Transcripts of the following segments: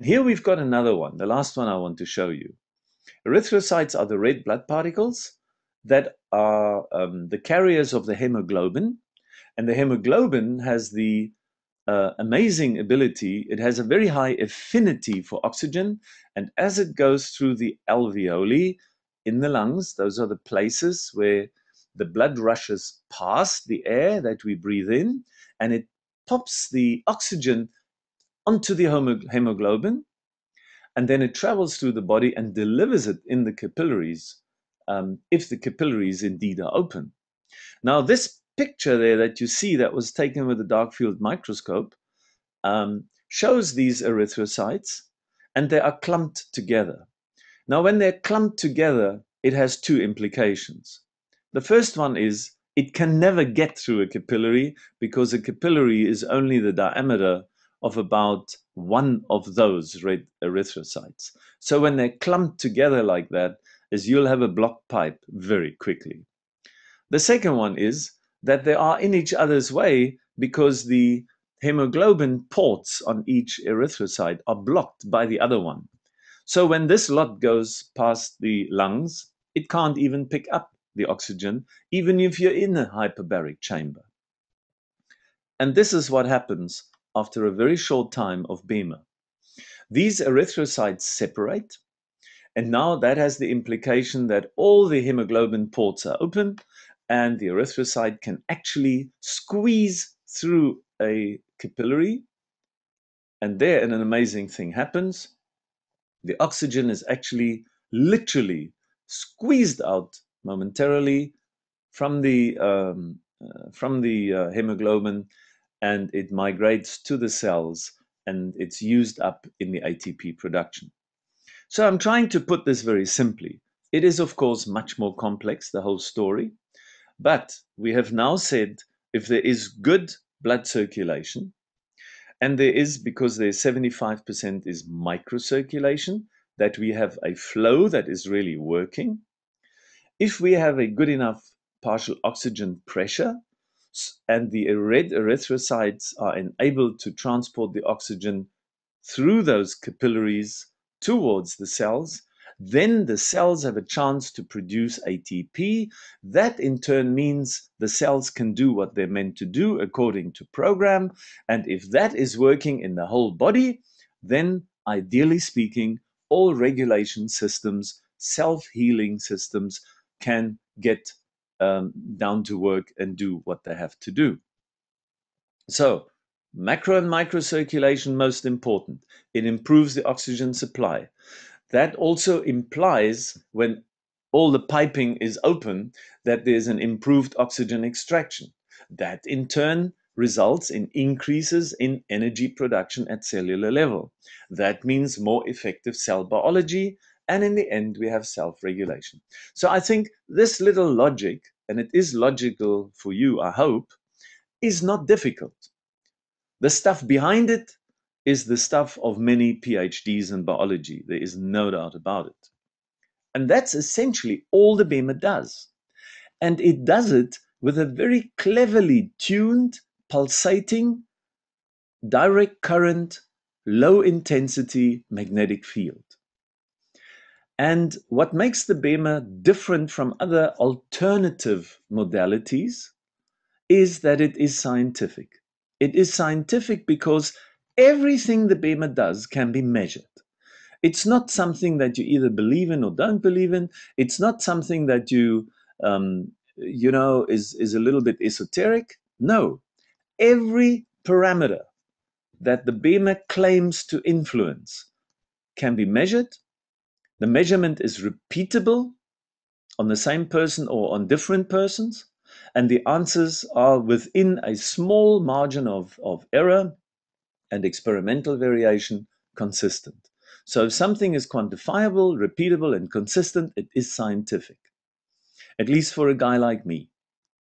Here we've got another one, the last one I want to show you. Erythrocytes are the red blood particles that are the carriers of the hemoglobin. And the hemoglobin has the amazing ability, it has a very high affinity for oxygen. And as it goes through the alveoli in the lungs, those are the places where the blood rushes past the air that we breathe in, and it pops the oxygen onto the hemoglobin, and then it travels through the body and delivers it in the capillaries, if the capillaries indeed are open. Now, this picture there that you see that was taken with a dark field microscope shows these erythrocytes, and they are clumped together. Now, when they're clumped together, it has two implications. The first one is it can never get through a capillary because a capillary is only the diameter of about one of those red erythrocytes. So when they're clumped together like that, is you'll have a blocked pipe very quickly. The second one is that they are in each other's way because the hemoglobin ports on each erythrocyte are blocked by the other one. So when this lot goes past the lungs, it can't even pick up the oxygen, even if you're in a hyperbaric chamber. And this is what happens after a very short time of BEMA. These erythrocytes separate, and now that has the implication that all the hemoglobin ports are open, and the erythrocyte can actually squeeze through a capillary. And there an amazing thing happens. The oxygen is actually literally squeezed out momentarily from the hemoglobin, and it migrates to the cells, and it's used up in the ATP production. So I'm trying to put this very simply. It is, of course, much more complex, the whole story. But we have now said if there is good blood circulation, and there is, because there's 75% is microcirculation, that we have a flow that is really working. If we have a good enough partial oxygen pressure, and the red erythrocytes are enabled to transport the oxygen through those capillaries towards the cells, then the cells have a chance to produce ATP. That in turn means the cells can do what they're meant to do according to program. And if that is working in the whole body, then ideally speaking, all regulation systems, self-healing systems can get down to work and do what they have to do. So, macro and micro circulation, most important. It improves the oxygen supply. That also implies when all the piping is open that there's an improved oxygen extraction. That in turn results in increases in energy production at cellular level. That means more effective cell biology, and in the end we have self-regulation. So I think this little logic, and it is logical for you, I hope, is not difficult. The stuff behind it is the stuff of many PhDs in biology. There is no doubt about it. And that's essentially all the BEMA does. And it does it with a very cleverly tuned, pulsating, direct current, low intensity magnetic field. And what makes the BEMA different from other alternative modalities is that it is scientific. It is scientific because everything the BEMA does can be measured. It's not something that you either believe in or don't believe in. It's not something that is a little bit esoteric. No, every parameter that the BEMA claims to influence can be measured. The measurement is repeatable on the same person or on different persons, and the answers are within a small margin of error and experimental variation consistent. So if something is quantifiable, repeatable, and consistent, it is scientific, at least for a guy like me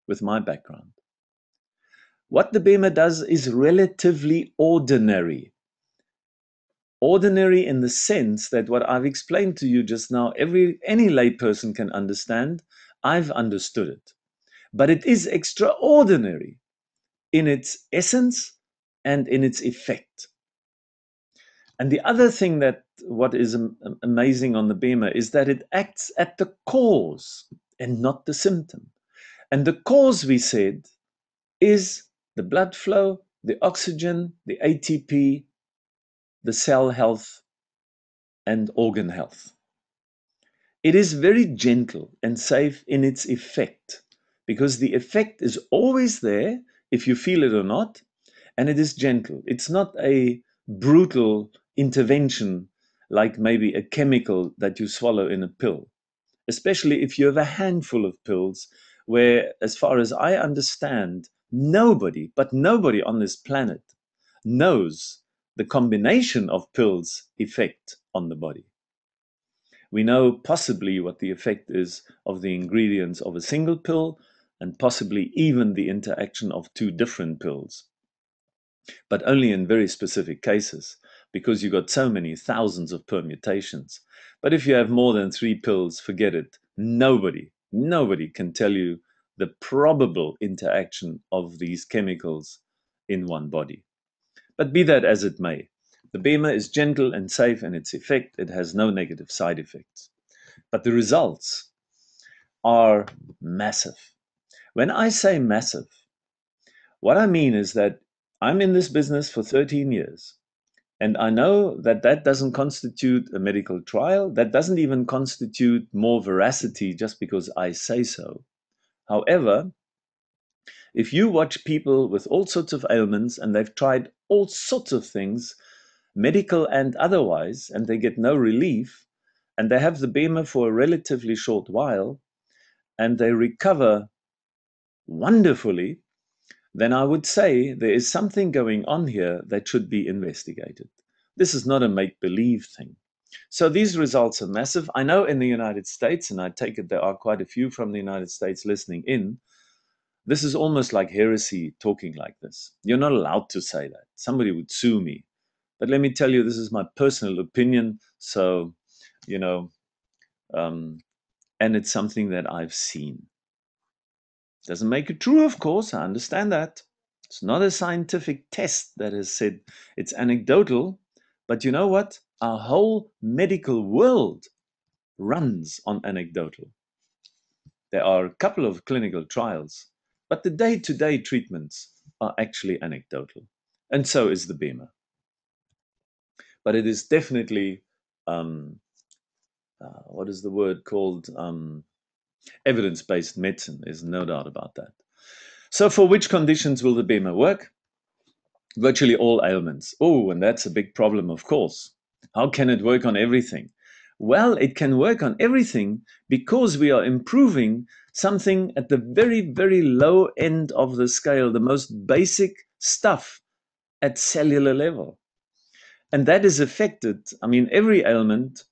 with my background. What the BEMA does is relatively ordinary. Ordinary in the sense that what I've explained to you just now, any layperson can understand. I've understood it. But it is extraordinary in its essence and in its effect. And the other thing that what is amazing on the BEMA is that it acts at the cause and not the symptom. And the cause, we said, is the blood flow, the oxygen, the ATP, the cell health, and organ health. It is very gentle and safe in its effect because the effect is always there if you feel it or not, and it is gentle. It's not a brutal intervention like maybe a chemical that you swallow in a pill, especially if you have a handful of pills where, as far as I understand, nobody, but nobody on this planet knows the combination of pills' effect on the body. We know possibly what the effect is of the ingredients of a single pill and possibly even the interaction of two different pills, but only in very specific cases because you got so many thousands of permutations. But if you have more than 3 pills, forget it. Nobody can tell you the probable interaction of these chemicals in one body. But be that as it may, the BEMA is gentle and safe in its effect. It has no negative side effects. But the results are massive. When I say massive, what I mean is that I'm in this business for 13 years. And I know that that doesn't constitute a medical trial. That doesn't even constitute more veracity just because I say so. However, if you watch people with all sorts of ailments and they've tried all sorts of things, medical and otherwise, and they get no relief, and they have the BEMA for a relatively short while, and they recover wonderfully, then I would say there is something going on here that should be investigated. This is not a make-believe thing. So these results are massive. I know in the United States, and I take it there are quite a few from the United States listening in, this is almost like heresy talking like this. You're not allowed to say that. Somebody would sue me. But let me tell you, this is my personal opinion. So, you know, and it's something that I've seen. Doesn't make it true, of course. I understand that. It's not a scientific test that has said it's anecdotal. But you know what? Our whole medical world runs on anecdotal. There are a couple of clinical trials, but the day-to-day treatments are actually anecdotal. And so is the BEMA. But it is definitely, what is the word called? Evidence-based medicine. There's no doubt about that. So for which conditions will the BEMA work? Virtually all ailments. Oh, and that's a big problem, of course. How can it work on everything? Well, it can work on everything because we are improving something at the very, very low end of the scale, the most basic stuff at cellular level. And that is affected, I mean, every ailment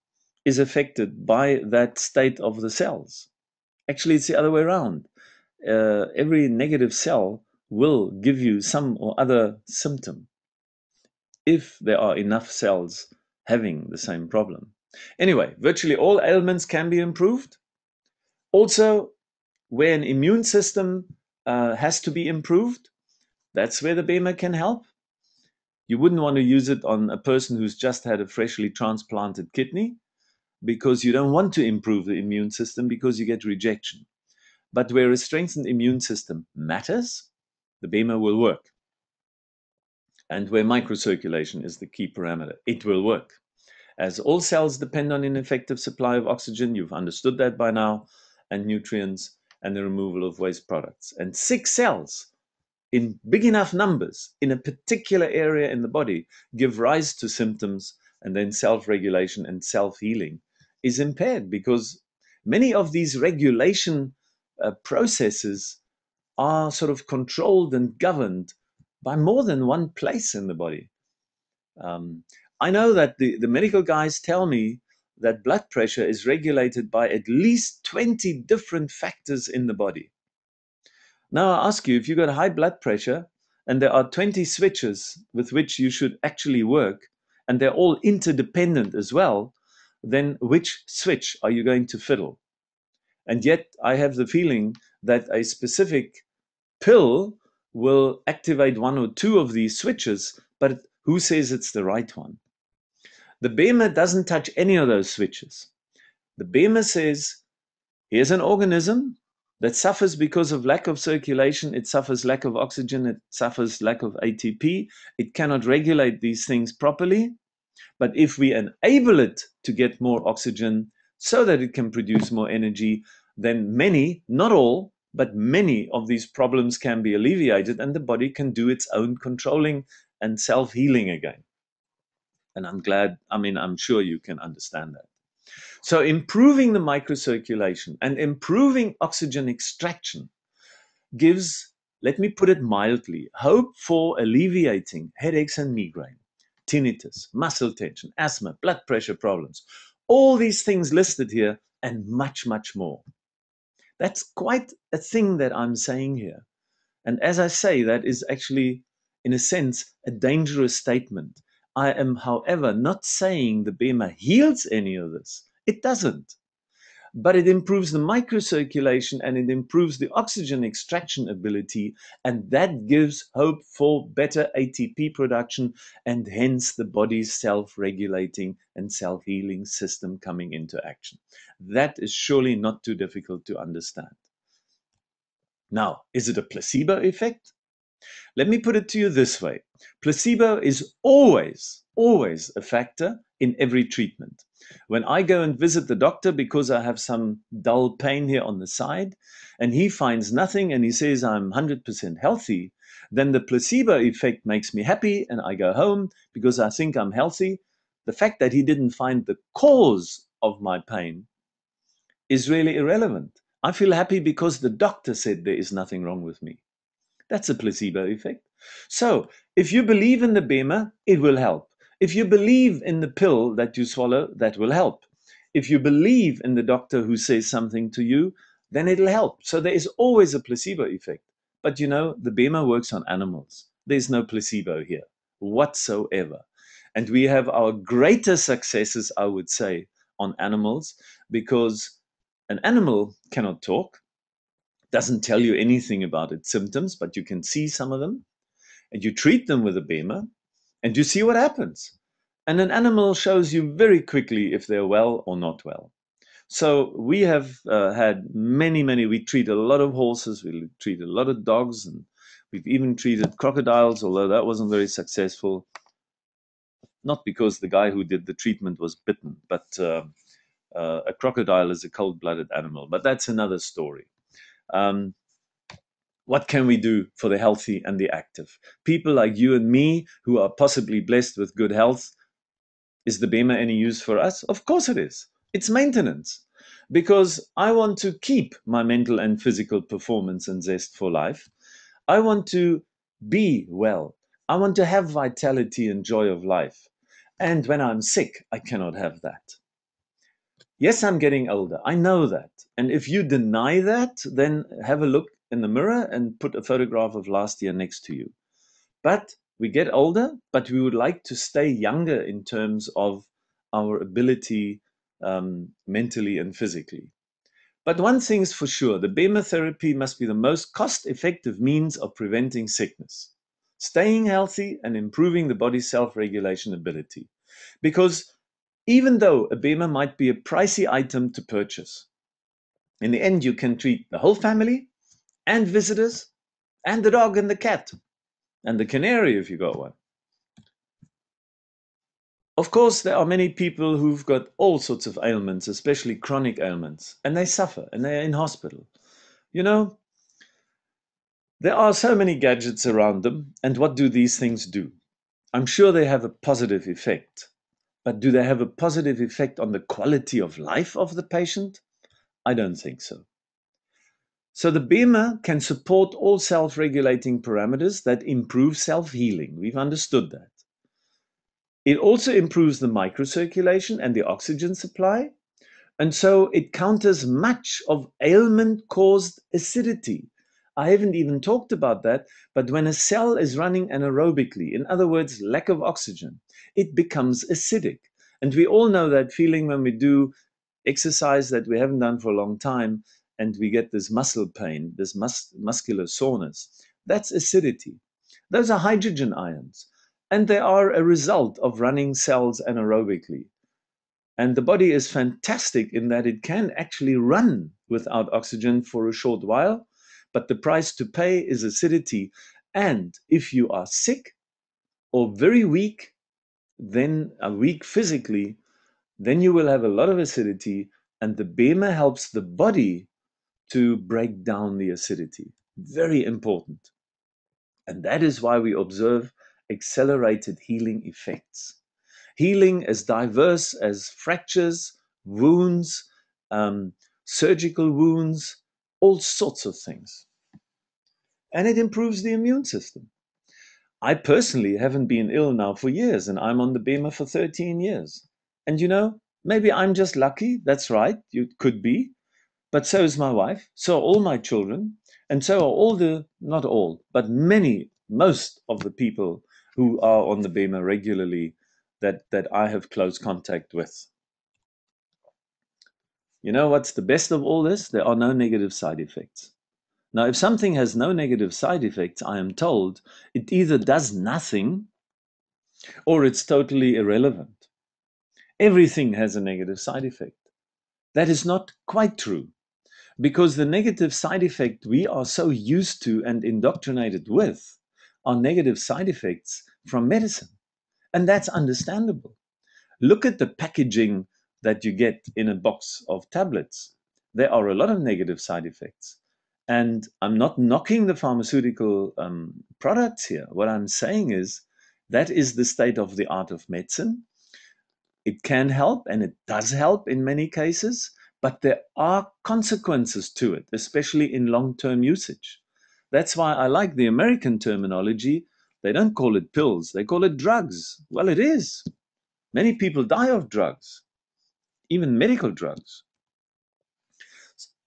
is affected by that state of the cells. Actually, it's the other way around. Every negative cell will give you some or other symptom if there are enough cells having the same problem. Anyway, virtually all ailments can be improved. Also, where an immune system has to be improved, that's where the BEMA can help. You wouldn't want to use it on a person who's just had a freshly transplanted kidney because you don't want to improve the immune system because you get rejection. But where a strengthened immune system matters, the BEMA will work. And where microcirculation is the key parameter, it will work. As all cells depend on an effective supply of oxygen, you've understood that by now, and nutrients, and the removal of waste products. And 6 cells in big enough numbers in a particular area in the body give rise to symptoms, and then self-regulation and self-healing is impaired because many of these regulation processes are sort of controlled and governed by more than one place in the body. I know that the medical guys tell me that blood pressure is regulated by at least 20 different factors in the body. Now I ask you, if you've got high blood pressure and there are 20 switches with which you should actually work, and they're all interdependent as well, then which switch are you going to fiddle? And yet I have the feeling that a specific pill will activate one or two of these switches, but who says it's the right one? The BEMA doesn't touch any of those switches. The BEMA says, here's an organism that suffers because of lack of circulation. It suffers lack of oxygen. It suffers lack of ATP. It cannot regulate these things properly. But if we enable it to get more oxygen so that it can produce more energy, then many, not all, but many of these problems can be alleviated and the body can do its own controlling and self-healing again. And I'm sure you can understand that. So improving the microcirculation and improving oxygen extraction gives, let me put it mildly, hope for alleviating headaches and migraine, tinnitus, muscle tension, asthma, blood pressure problems, all these things listed here and much, much more. That's quite a thing that I'm saying here. And as I say, that is actually, in a sense, a dangerous statement. I am, however, not saying the BEMA heals any of this. It doesn't. But it improves the microcirculation and it improves the oxygen extraction ability, and that gives hope for better ATP production and hence the body's self-regulating and self-healing system coming into action. That is surely not too difficult to understand. Now, is it a placebo effect? Let me put it to you this way. Placebo is always a factor in every treatment. When I go and visit the doctor because I have some dull pain here on the side, and he finds nothing and he says I'm 100% healthy, then the placebo effect makes me happy and I go home because I think I'm healthy. The fact that he didn't find the cause of my pain is really irrelevant. I feel happy because the doctor said there is nothing wrong with me. That's a placebo effect. So if you believe in the BEMA, it will help. If you believe in the pill that you swallow, that will help. If you believe in the doctor who says something to you, then it'll help. So there is always a placebo effect. But you know, the BEMA works on animals. There's no placebo here whatsoever. And we have our greatest successes, I would say, on animals because an animal cannot talk, doesn't tell you anything about its symptoms, but you can see some of them, and you treat them with a BEMA, and you see what happens. And an animal shows you very quickly if they're well or not well. So we have had we treat a lot of horses, we treat a lot of dogs, and we've even treated crocodiles, although that wasn't very successful. Not because the guy who did the treatment was bitten, but a crocodile is a cold-blooded animal, but that's another story. What can we do for the healthy and the active? People like you and me who are possibly blessed with good health, is the BEMA any use for us? Of course it is. It's maintenance. Because I want to keep my mental and physical performance and zest for life. I want to be well. I want to have vitality and joy of life. And when I'm sick, I cannot have that. Yes, I'm getting older. I know that. And if you deny that, then have a look in the mirror and put a photograph of last year next to you. But we get older, but we would like to stay younger in terms of our ability mentally and physically. But one thing is for sure, the BEMA therapy must be the most cost-effective means of preventing sickness, staying healthy and improving the body's self-regulation ability. Because even though a BEMA might be a pricey item to purchase, in the end you can treat the whole family and visitors and the dog and the cat and the canary if you got one. Of course, there are many people who've got all sorts of ailments, especially chronic ailments, and they suffer and they're in hospital. You know, there are so many gadgets around them, and what do these things do? I'm sure they have a positive effect, but do they have a positive effect on the quality of life of the patient? I don't think so. So the BEMA can support all self-regulating parameters that improve self-healing. We've understood that. It also improves the microcirculation and the oxygen supply. And so it counters much of ailment-caused acidity. I haven't even talked about that, but when a cell is running anaerobically, in other words, lack of oxygen, it becomes acidic. And we all know that feeling when we do exercise that we haven't done for a long time, and we get this muscle pain, this muscular soreness. That's acidity. Those are hydrogen ions. and they are a result of running cells anaerobically. And the body is fantastic in that it can actually run without oxygen for a short while, but the price to pay is acidity. And if you are sick or very weak, then weak physically, then you will have a lot of acidity, and the BEMA helps the body to break down the acidity. Very important. And that is why we observe accelerated healing effects. Healing as diverse as fractures, wounds, um, surgical wounds, all sorts of things. And it improves the immune system. I personally haven't been ill now for years, and I'm on the BEMA for 13 years. And maybe I'm just lucky. That's right. You could be. But so is my wife, so are all my children, and so are not all, but most of the people who are on the BEMA regularly that I have close contact with. You know what's the best of all this? There are no negative side effects. Now, if something has no negative side effects, I am told it either does nothing or it's totally irrelevant. Everything has a negative side effect. That is not quite true. Because the negative side effect we are so used to and indoctrinated with are negative side effects from medicine. And that's understandable. Look at the packaging that you get in a box of tablets. There are a lot of negative side effects. And I'm not knocking the pharmaceutical products here. What I'm saying is that is the state of the art of medicine. It can help, and it does help in many cases, but there are consequences to it, especially in long-term usage. That's why I like the American terminology. They don't call it pills, they call it drugs. Well, it is. Many people die of drugs, even medical drugs.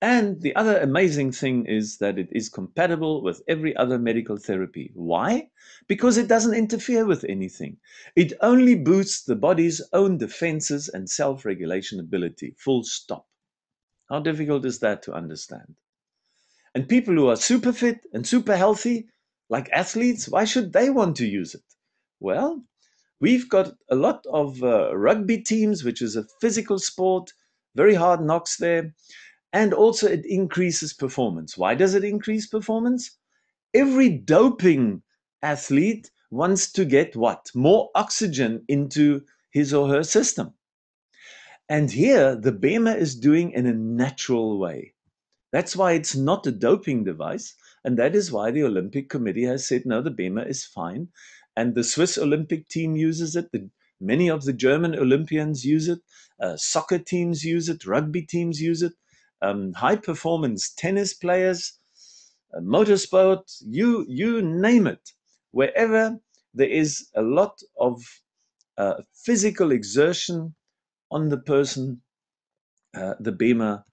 And the other amazing thing is that it is compatible with every other medical therapy. Why? Because it doesn't interfere with anything. It only boosts the body's own defenses and self-regulation ability. Full stop. How difficult is that to understand? And people who are super fit and super healthy, like athletes, why should they want to use it? Well, we've got a lot of rugby teams, which is a physical sport, very hard knocks there. And also it increases performance. Why does it increase performance? Every doping athlete wants to get what? More oxygen into his or her system. And here the BEMA is doing in a natural way. That's why it's not a doping device. And that is why the Olympic Committee has said, no, the BEMA is fine. And the Swiss Olympic team uses it. Many of the German Olympians use it. Soccer teams use it. Rugby teams use it. High performance tennis players, motorsport, you name it. Wherever there is a lot of physical exertion on the person, the BEMA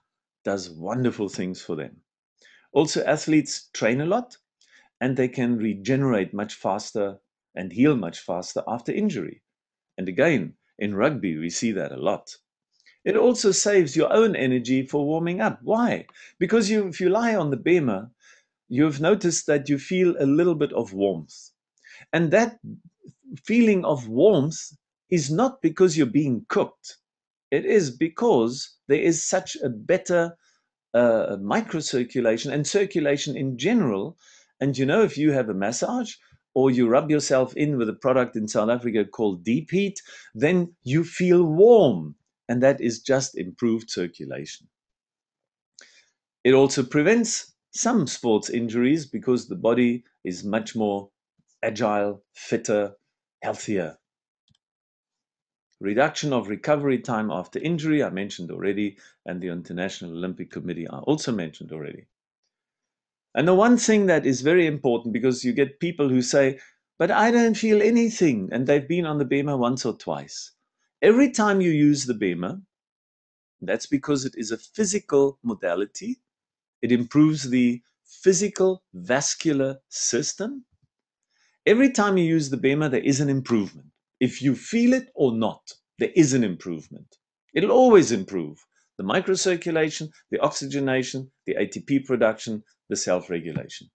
does wonderful things for them. Also, athletes train a lot and they can regenerate much faster and heal much faster after injury. And again, in rugby, we see that a lot. It also saves your own energy for warming up. Why? Because if you lie on the BEMA, you've noticed that you feel a little bit of warmth. And that feeling of warmth is not because you're being cooked. It is because there is such a better microcirculation and circulation in general. And if you have a massage or you rub yourself in with a product in South Africa called Deep Heat, then you feel warm. And that is just improved circulation. It also prevents some sports injuries because the body is much more agile, fitter, healthier. Reduction of recovery time after injury, I mentioned already, and the International Olympic Committee I also mentioned already. And the one thing that is very important, because you get people who say, but I don't feel anything, and they've been on the BEMA once or twice. Every time you use the BEMA, that's because it is a physical modality. It improves the physical vascular system. Every time you use the BEMA, there is an improvement. If you feel it or not, there is an improvement. It'll always improve the microcirculation, the oxygenation, the ATP production, the self-regulation.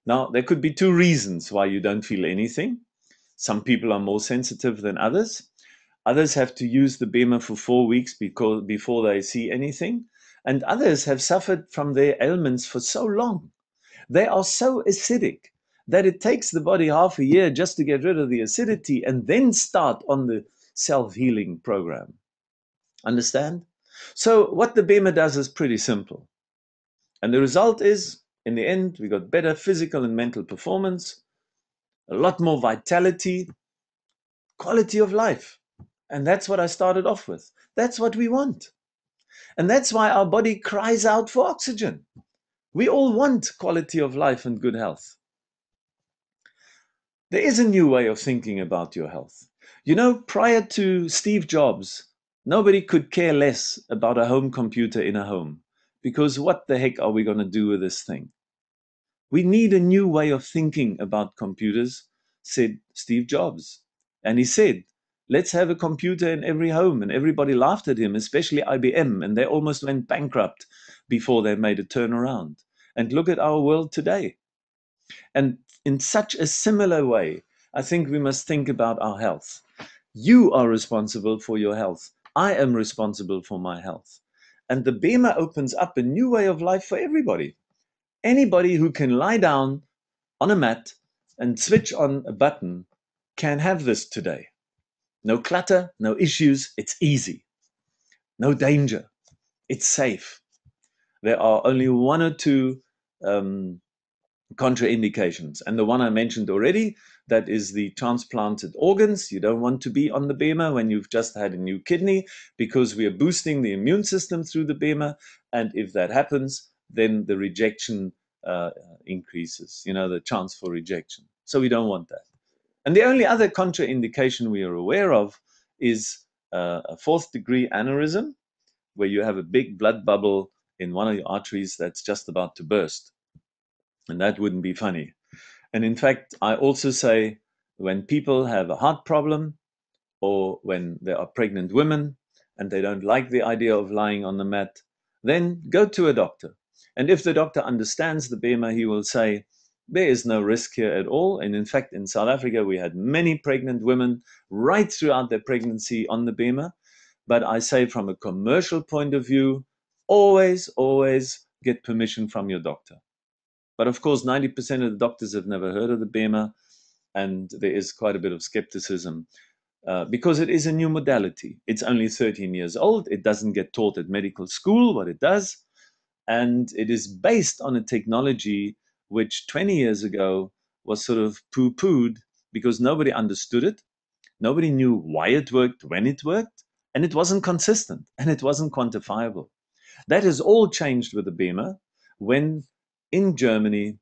Now, there could be two reasons why you don't feel anything. Some people are more sensitive than others. Others have to use the BEMA for 4 weeks before they see anything. And others have suffered from their ailments for so long. They are so acidic that it takes the body half a year just to get rid of the acidity and then start on the self-healing program. Understand? So what the BEMA does is pretty simple. And the result is, in the end, we got better physical and mental performance, a lot more vitality, quality of life. And that's what I started off with. That's what we want. And that's why our body cries out for oxygen. We all want quality of life and good health. There is a new way of thinking about your health. You know, prior to Steve Jobs, nobody could care less about a home computer in a home, because what the heck are we going to do with this thing? We need a new way of thinking about computers, said Steve Jobs. And he said, let's have a computer in every home. And everybody laughed at him, especially IBM, and they almost went bankrupt before they made a turnaround. And look at our world today. And in such a similar way, I think we must think about our health. You are responsible for your health. I am responsible for my health. And the BEMA opens up a new way of life for everybody. Anybody who can lie down on a mat and switch on a button can have this today. No clutter, no issues, it's easy. No danger, it's safe. There are only one or two contraindications. And the one I mentioned already, that is the transplanted organs. You don't want to be on the BEMA when you've just had a new kidney, because we are boosting the immune system through the BEMA. And if that happens, then the rejection increases, the chance for rejection. So we don't want that. And the only other contraindication we are aware of is a fourth degree aneurysm, where you have a big blood bubble in one of your arteries that's just about to burst. And that wouldn't be funny. And in fact, I also say, when people have a heart problem, or when there are pregnant women and they don't like the idea of lying on the mat, then go to a doctor. And if the doctor understands the BEMA, he will say, there is no risk here at all. And in fact, in South Africa, we had many pregnant women right throughout their pregnancy on the BEMA. But I say, from a commercial point of view, always get permission from your doctor. But of course, 90% of the doctors have never heard of the BEMA, and there is quite a bit of skepticism because it is a new modality. It's only 13 years old. It doesn't get taught at medical school what it does. And it is based on a technology which 20 years ago was sort of poo-pooed because nobody understood it. Nobody knew why it worked, when it worked, and it wasn't consistent and it wasn't quantifiable. That has all changed with the BEMA when, in Germany,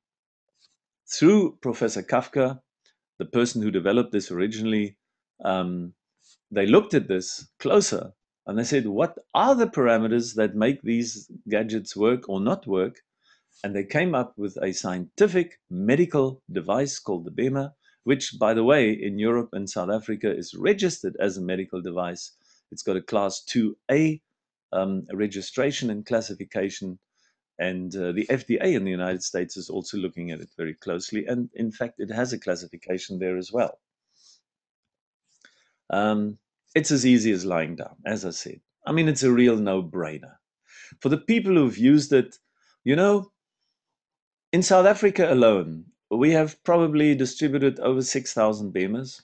through Professor Kafka, the person who developed this originally, they looked at this closer and they said, what are the parameters that make these gadgets work or not work? And they came up with a scientific medical device called the BEMA, which, by the way, in Europe and South Africa is registered as a medical device. It's got a class 2A registration and classification. And the FDA in the United States is also looking at it very closely. And in fact, it has a classification there as well. It's as easy as lying down, as I said. I mean, it's a real no-brainer. For the people who've used it, in South Africa alone, we have probably distributed over 6,000 BEMAs.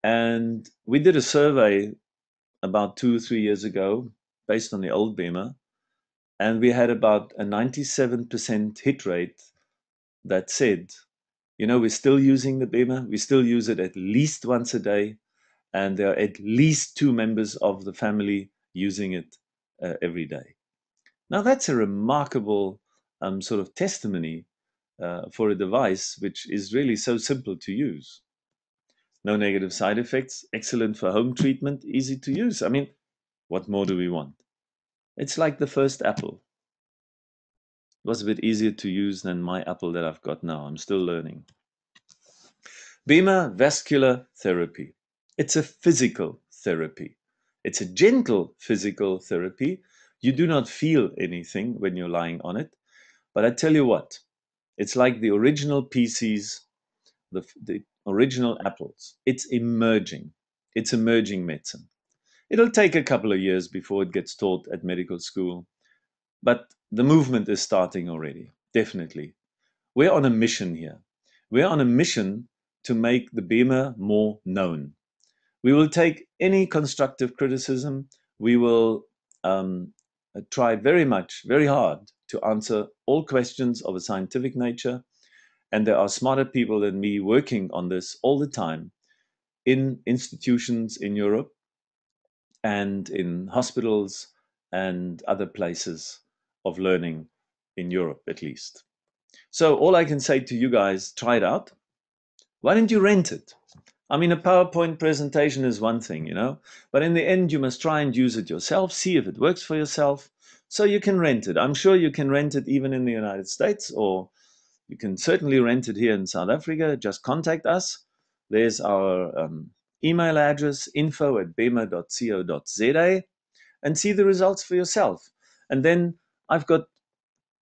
And we did a survey about 2 or 3 years ago based on the old BEMA. And we had about a 97% hit rate that said, we're still using the BEMA. We still use it at least once a day. And there are at least 2 members of the family using it every day. Now, that's a remarkable sort of testimony for a device which is really so simple to use. No negative side effects, excellent for home treatment, easy to use. I mean, what more do we want? It's like the first Apple. It was a bit easier to use than my Apple that I've got now. I'm still learning. BEMA vascular therapy. It's a physical therapy. It's a gentle physical therapy. You do not feel anything when you're lying on it. But I tell you what, it's like the original PCs, the original apples. It's emerging. It's emerging medicine. It'll take a couple of years before it gets taught at medical school, but the movement is starting already, definitely. We're on a mission here. We're on a mission to make the BEMA more known. We will take any constructive criticism. We will try very much, very hard to answer all questions of a scientific nature. And there are smarter people than me working on this all the time in institutions in Europe and in hospitals and other places of learning in Europe, at least. So all I can say to you guys, try it out. Why don't you rent it? I mean, a PowerPoint presentation is one thing, but in the end, you must try and use it yourself, see if it works for yourself, so you can rent it. I'm sure you can rent it even in the United States, or you can certainly rent it here in South Africa. Just contact us. There's our email address, info@bema.co.za, and see the results for yourself. And then I've got,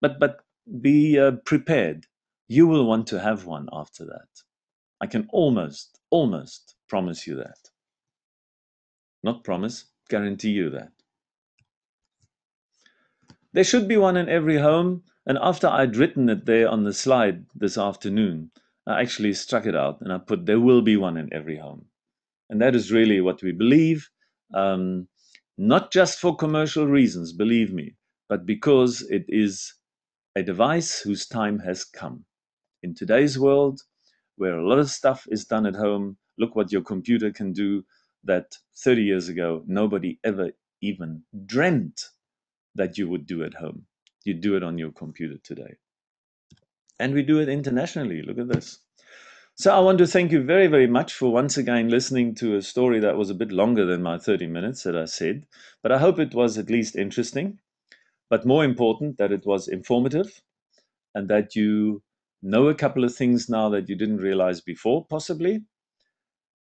but be prepared. You will want to have one after that. I can almost promise you that. Not promise, guarantee you that. There should be one in every home, and after I'd written it there on the slide this afternoon, I actually struck it out and I put there will be one in every home. And that is really what we believe, not just for commercial reasons, believe me, but because it is a device whose time has come. In today's world, where a lot of stuff is done at home, look what your computer can do that 30 years ago nobody ever even dreamt that you would do at home. You do it on your computer today. And we do it internationally. Look at this. So I want to thank you very, very much for once again listening to a story that was a bit longer than my 30 minutes that I said, but I hope it was at least interesting, but more important, that it was informative and that you know a couple of things now that you didn't realize before, possibly.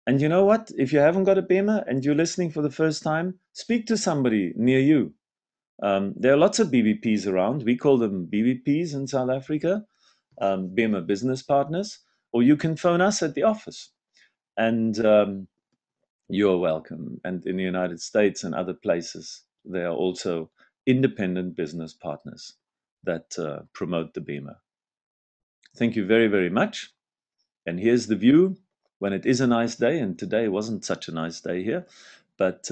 And you know what? If you haven't got a BEMA and you're listening for the first time, speak to somebody near you. There are lots of BBPs around. We call them BBPs in South Africa, BEMA business partners, or you can phone us at the office. And you're welcome. And in the United States and other places, there are also independent business partners that promote the BEMA. Thank you very, very much. And here's the view when it is a nice day. And today wasn't such a nice day here, but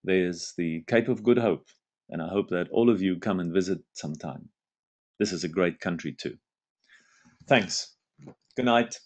there's the Cape of Good Hope. And I hope that all of you come and visit sometime. This is a great country too. Thanks. Good night.